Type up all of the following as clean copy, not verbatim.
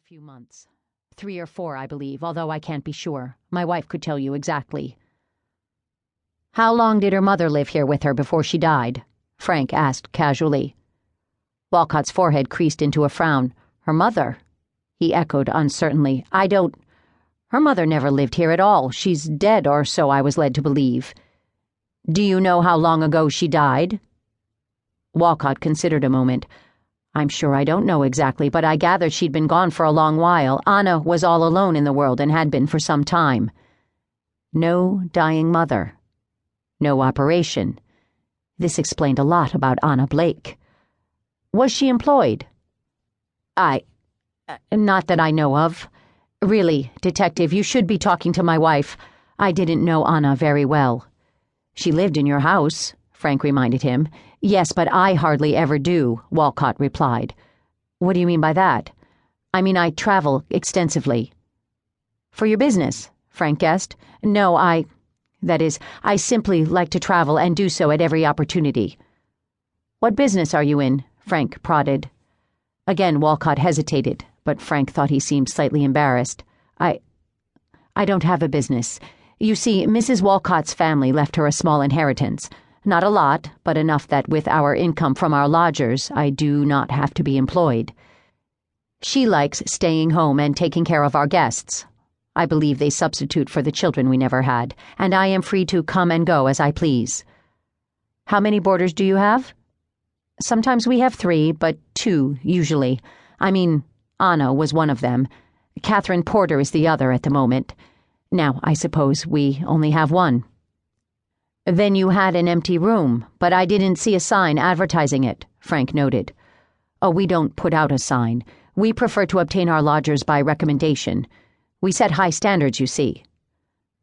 few months. 3 or 4, I believe, although I can't be sure. My wife could tell you exactly. How long did her mother live here with her before she died? Frank asked casually. Walcott's forehead creased into a frown. Her mother? He echoed uncertainly. Her mother never lived here at all. She's dead, or so I was led to believe. Do you know how long ago she died? Walcott considered a moment. I'm sure I don't know exactly, but I gathered she'd been gone for a long while. Anna was all alone in the world and had been for some time. No dying mother. No operation. This explained a lot about Anna Blake. Was she employed? Not that I know of. Really, Detective, you should be talking to my wife. I didn't know Anna very well. She lived in your house, Frank reminded him. Yes, but I hardly ever do, Walcott replied. What do you mean by that? I mean I travel extensively. For your business, Frank guessed. No, I simply like to travel and do so at every opportunity. What business are you in? Frank prodded. Again, Walcott hesitated, but Frank thought he seemed slightly embarrassed. I don't have a business. You see, Mrs. Walcott's family left her a small inheritance. Not a lot, but enough that with our income from our lodgers, I do not have to be employed. She likes staying home and taking care of our guests. I believe they substitute for the children we never had, and I am free to come and go as I please. How many boarders do you have? Sometimes we have 3, but 2, usually. I mean, Anna was one of them. Catherine Porter is the other at the moment. Now, I suppose we only have 1. Then you had an empty room, but I didn't see a sign advertising it, Frank noted. Oh, we don't put out a sign. We prefer to obtain our lodgers by recommendation. We set high standards, you see.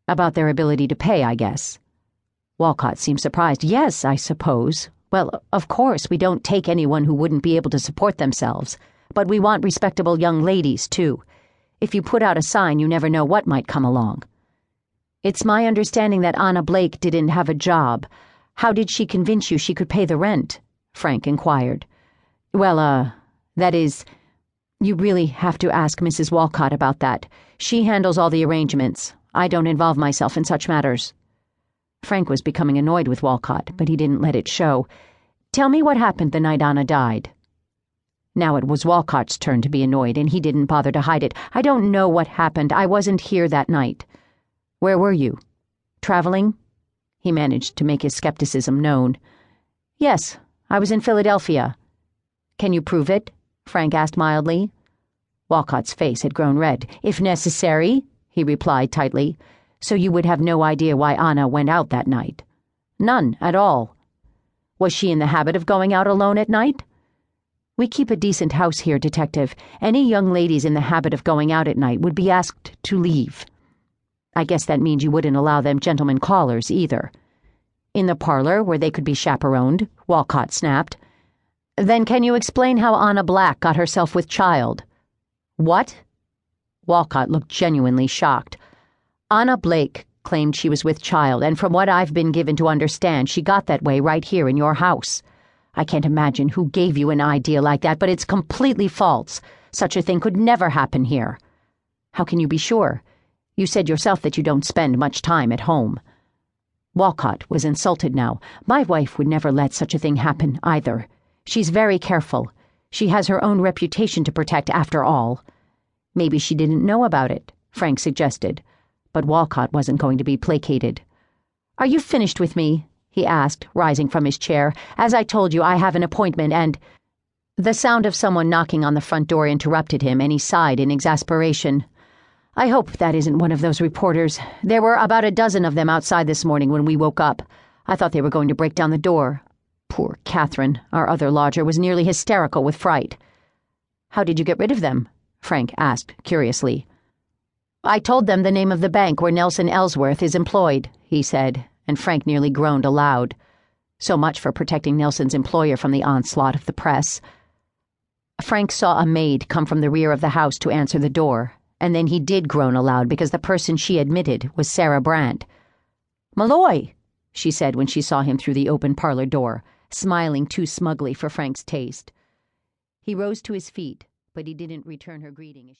About their ability to pay, I guess. Walcott seemed surprised. Yes, I suppose. Well, of course, we don't take anyone who wouldn't be able to support themselves. But we want respectable young ladies, too. If you put out a sign, you never know what might come along. It's my understanding that Anna Blake didn't have a job. How did she convince you she could pay the rent? Frank inquired. Well, that is, you really have to ask Mrs. Walcott about that. She handles all the arrangements. I don't involve myself in such matters. Frank was becoming annoyed with Walcott, but he didn't let it show. Tell me what happened the night Anna died. Now it was Walcott's turn to be annoyed, and he didn't bother to hide it. I don't know what happened. I wasn't here that night. Where were you? Traveling? He managed to make his skepticism known. Yes, I was in Philadelphia. Can you prove it? Frank asked mildly. Walcott's face had grown red. If necessary, he replied tightly. So you would have no idea why Anna went out that night? None at all. Was she in the habit of going out alone at night? We keep a decent house here, Detective. Any young ladies in the habit of going out at night would be asked to leave. I guess that means you wouldn't allow them gentlemen callers, either. In the parlor, where they could be chaperoned, Walcott snapped. Then can you explain how Anna Black got herself with child? What? Walcott looked genuinely shocked. Anna Blake claimed she was with child, and from what I've been given to understand, she got that way right here in your house. I can't imagine who gave you an idea like that, but it's completely false. Such a thing could never happen here. How can you be sure? You said yourself that you don't spend much time at home. Walcott was insulted now. My wife would never let such a thing happen, either. She's very careful. She has her own reputation to protect, after all. Maybe she didn't know about it, Frank suggested. But Walcott wasn't going to be placated. Are you finished with me? He asked, rising from his chair. As I told you, I have an appointment and... The sound of someone knocking on the front door interrupted him, and he sighed in exasperation. I hope that isn't one of those reporters. There were about a dozen of them outside this morning when we woke up. I thought they were going to break down the door. Poor Catherine, our other lodger, was nearly hysterical with fright. How did you get rid of them? Frank asked curiously. I told them the name of the bank where Nelson Ellsworth is employed, he said, and Frank nearly groaned aloud. So much for protecting Nelson's employer from the onslaught of the press. Frank saw a maid come from the rear of the house to answer the door, and then he did groan aloud because the person she admitted was Sarah Brandt. Malloy, she said when she saw him through the open parlor door, smiling too smugly for Frank's taste. He rose to his feet, but he didn't return her greeting as she